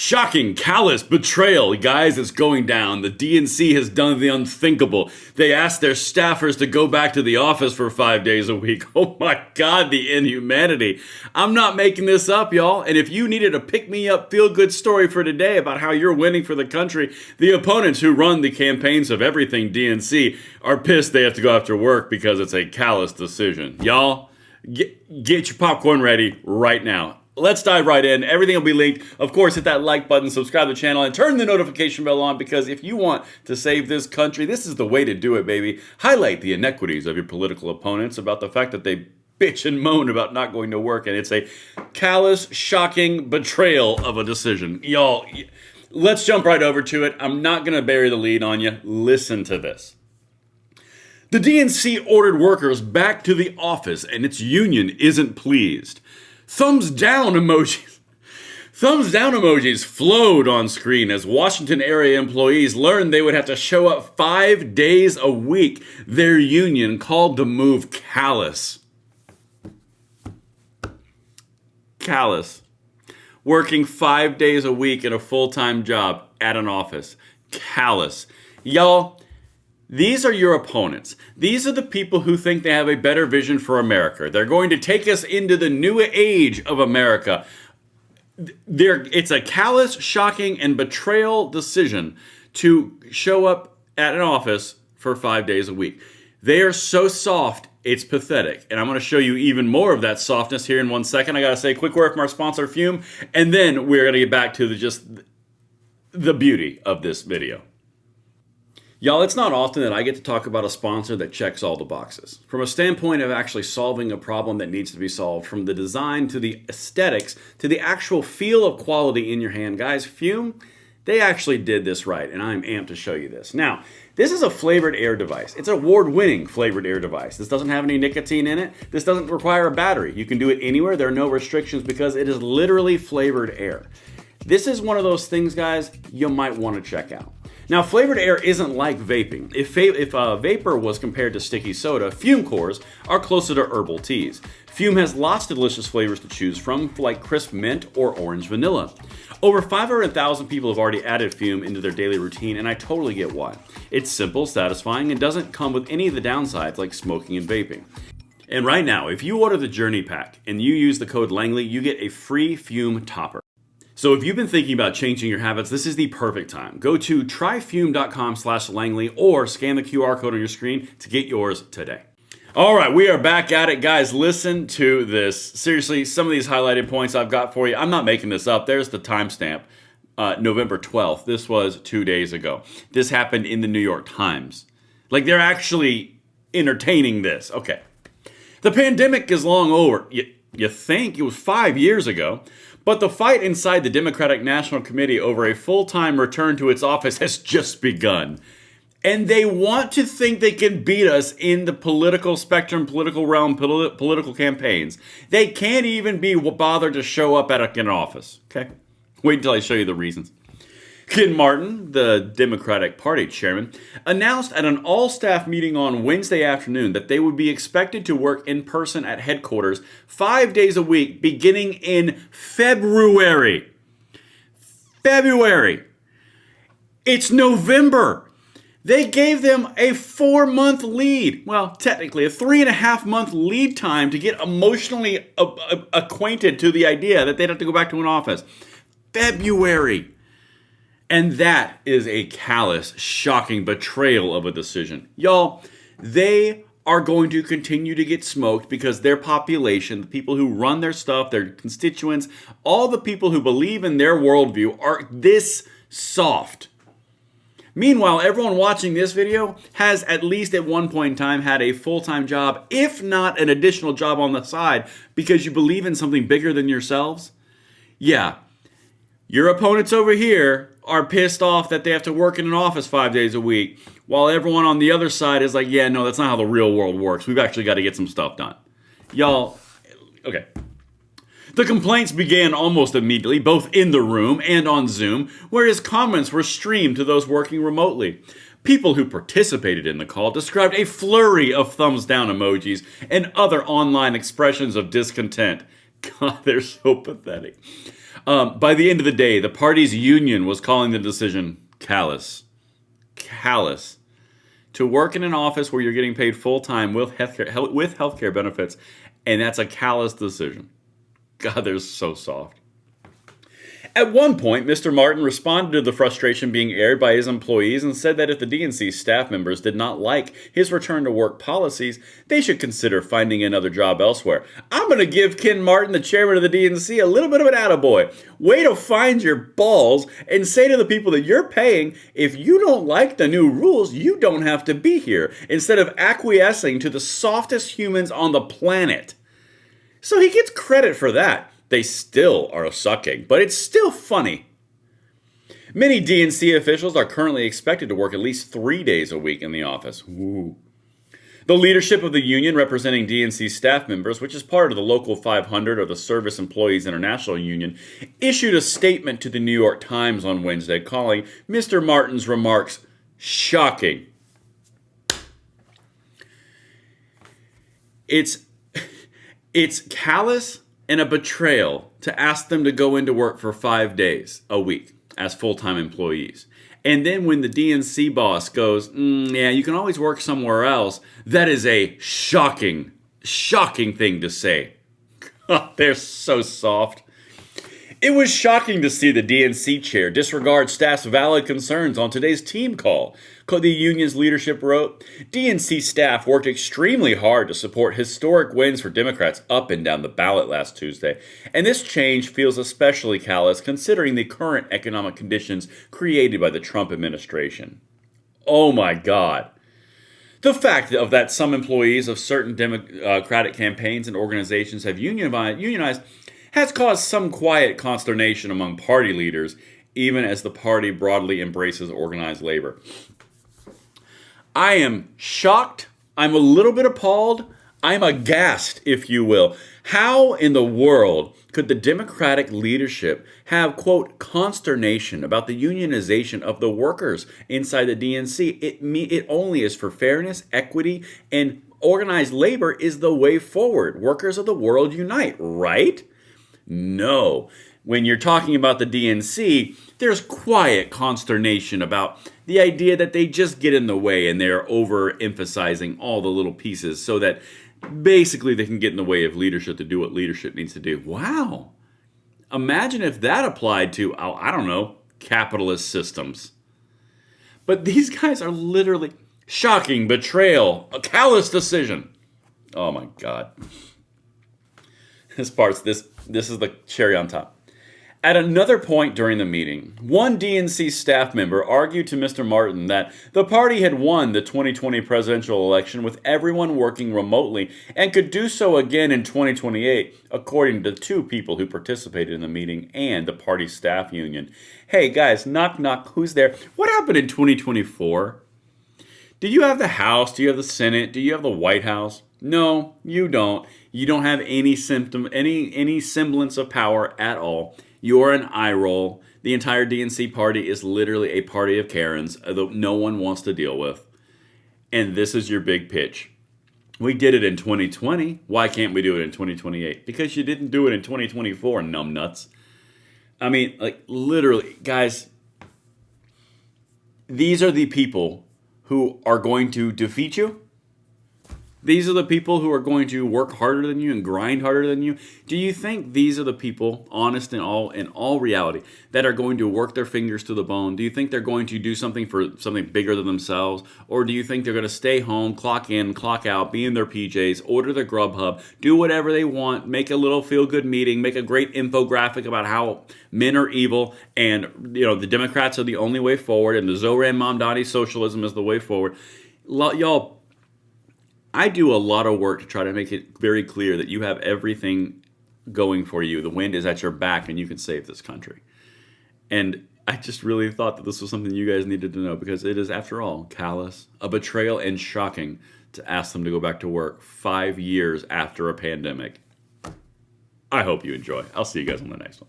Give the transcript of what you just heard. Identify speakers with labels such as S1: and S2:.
S1: Shocking, callous betrayal. Guys, it's going down. The DNC has done the unthinkable. They asked their staffers to go back to the office for 5 days a week. Oh my God, the inhumanity. I'm not making this up, y'all. And if you needed a pick-me-up, feel-good story for today about how you're winning for the country, the opponents who run the campaigns of everything DNC are pissed they have to go after work because it's a callous decision. Y'all, get your popcorn ready right now. Let's dive right in. Everything will be linked. Of course, hit that like button, subscribe to the channel, and turn the notification bell on because if you want to save this country, this is the way to do it, baby. Highlight the inequities of your political opponents about the fact that they bitch and moan about not going to work, and it's a callous, shocking betrayal of a decision. Y'all, let's jump right over to it. I'm not going to bury the lead on you. Listen to this. The DNC ordered workers back to the office, and its union isn't pleased. Thumbs down emojis. Thumbs down emojis flowed on screen as Washington area employees learned they would have to show up 5 days a week. Their union called the move callous. Callous. Working 5 days a week in a full-time job at an office. Callous. Y'all, these are your opponents. These are the people who think they have a better vision for America. They're going to take us into the new age of America. It's a callous, shocking, and betrayal decision to show up at an office for 5 days a week. They are so soft, it's pathetic. And I'm going to show you even more of that softness here in 1 second. I got to say a quick word from our sponsor, Fume, and then we're going to get back to just the beauty of this video. Y'all, it's not often that I get to talk about a sponsor that checks all the boxes. From a standpoint of actually solving a problem that needs to be solved, from the design to the aesthetics to the actual feel of quality in your hand, guys, Fume, they actually did this right, and I'm amped to show you this. Now, this is a flavored air device. It's an award-winning flavored air device. This doesn't have any nicotine in it. This doesn't require a battery. You can do it anywhere. There are no restrictions because it is literally flavored air. This is one of those things, guys, you might want to check out. Now, flavored air isn't like vaping. If vapor was compared to sticky soda, Fume cores are closer to herbal teas. Fume has lots of delicious flavors to choose from, like crisp mint or orange vanilla. Over 500,000 people have already added Fume into their daily routine, and I totally get why. It's simple, satisfying, and doesn't come with any of the downsides like smoking and vaping. And right now, if you order the Journey Pack and you use the code Langley, you get a free Fume topper. So if you've been thinking about changing your habits, this is the perfect time. Go to tryfume.com/Langley or scan the QR code on your screen to get yours today. All right, we are back at it, guys. Listen to this. Seriously, some of these highlighted points I've got for you. I'm not making this up. There's the timestamp, November 12th. This was 2 days ago. This happened in the New York Times. Like, they're actually entertaining this. Okay. The pandemic is long over. You think? It was 5 years ago. But the fight inside the Democratic National Committee over a full-time return to its office has just begun. And they want to think they can beat us in the political spectrum, political realm, political campaigns. They can't even be bothered to show up at an office. Okay? Wait until I show you the reasons. Ken Martin, the Democratic Party chairman, announced at an all-staff meeting on Wednesday afternoon that they would be expected to work in person at headquarters 5 days a week beginning in February. February. It's November. They gave them a 4-month lead. Well, technically a 3.5-month lead time to get emotionally acquainted to the idea that they'd have to go back to an office. February. And that is a callous, shocking betrayal of a decision. Y'all, they are going to continue to get smoked because their population, the people who run their stuff, their constituents, all the people who believe in their worldview are this soft. Meanwhile, everyone watching this video has at least at one point in time had a full-time job, if not an additional job on the side, because you believe in something bigger than yourselves. Yeah, your opponents over here are pissed off that they have to work in an office 5 days a week, while everyone on the other side is like, yeah, no, that's not how the real world works. We've actually got to get some stuff done. Y'all, okay. The complaints began almost immediately, both in the room and on Zoom, where his comments were streamed to those working remotely. People who participated in the call described a flurry of thumbs down emojis and other online expressions of discontent. God, they're so pathetic. By the end of the day, the party's union was calling the decision callous. Callous. To work in an office where you're getting paid full-time with healthcare benefits, and that's a callous decision. God, they're so soft. At one point, Mr. Martin responded to the frustration being aired by his employees and said that if the DNC staff members did not like his return to work policies, they should consider finding another job elsewhere. I'm going to give Ken Martin, the chairman of the DNC, a little bit of an attaboy. Way to find your balls and say to the people that you're paying, if you don't like the new rules, you don't have to be here, instead of acquiescing to the softest humans on the planet. So he gets credit for that. They still are sucking, but it's still funny. Many DNC officials are currently expected to work at least 3 days a week in the office. Ooh. The leadership of the union representing DNC staff members, which is part of the Local 500 or the Service Employees International Union, issued a statement to the New York Times on Wednesday calling Mr. Martin's remarks shocking. It's callous and a betrayal to ask them to go into work for 5 days a week as full-time employees. And then when the DNC boss goes, yeah, you can always work somewhere else, that is a shocking thing to say. They're so soft. It was shocking to see the DNC chair disregard staff's valid concerns on today's team call. The union's leadership wrote, DNC staff worked extremely hard to support historic wins for Democrats up and down the ballot last Tuesday, and this change feels especially callous considering the current economic conditions created by the Trump administration. Oh my God. The fact that some employees of certain Democratic campaigns and organizations have unionized has caused some quiet consternation among party leaders, even as the party broadly embraces organized labor. I am shocked. I'm a little bit appalled. I'm aghast, if you will. How in the world could the Democratic leadership have, quote, consternation about the unionization of the workers inside the DNC? It only is for fairness, equity, and organized labor is the way forward. Workers of the world unite, right? No. When you're talking about the DNC, there's quiet consternation about the idea that they just get in the way and they're overemphasizing all the little pieces so that basically they can get in the way of leadership to do what leadership needs to do. Wow. Imagine if that applied to, I don't know, capitalist systems. But these guys are literally shocking betrayal, a callous decision. Oh my God. This is the cherry on top. At another point during the meeting, one DNC staff member argued to Mr. Martin that the party had won the 2020 presidential election with everyone working remotely and could do so again in 2028, according to two people who participated in the meeting and the party staff union. Hey guys, knock knock, who's there? What happened in 2024? Do you have the House? Do you have the Senate? Do you have the White House? No, you don't. You don't have any semblance of power at all. You're an eye roll. The entire DNC party is literally a party of Karens that no one wants to deal with. And this is your big pitch. We did it in 2020. Why can't we do it in 2028? Because you didn't do it in 2024, numbnuts. I mean, like, literally, guys, these are the people who are going to defeat you. These are the people who are going to work harder than you and grind harder than you. Do you think these are the people, honest in all reality, that are going to work their fingers to the bone? Do you think they're going to do something for something bigger than themselves? Or do you think they're going to stay home, clock in, clock out, be in their PJs, order their Grubhub, do whatever they want, make a little feel-good meeting, make a great infographic about how men are evil and the Democrats are the only way forward and the Zohran Mamdani socialism is the way forward? Y'all, I do a lot of work to try to make it very clear that you have everything going for you. The wind is at your back and you can save this country. And I just really thought that this was something you guys needed to know because it is, after all, callous, a betrayal, and shocking to ask them to go back to work 5 years after a pandemic. I hope you enjoy. I'll see you guys on the next one.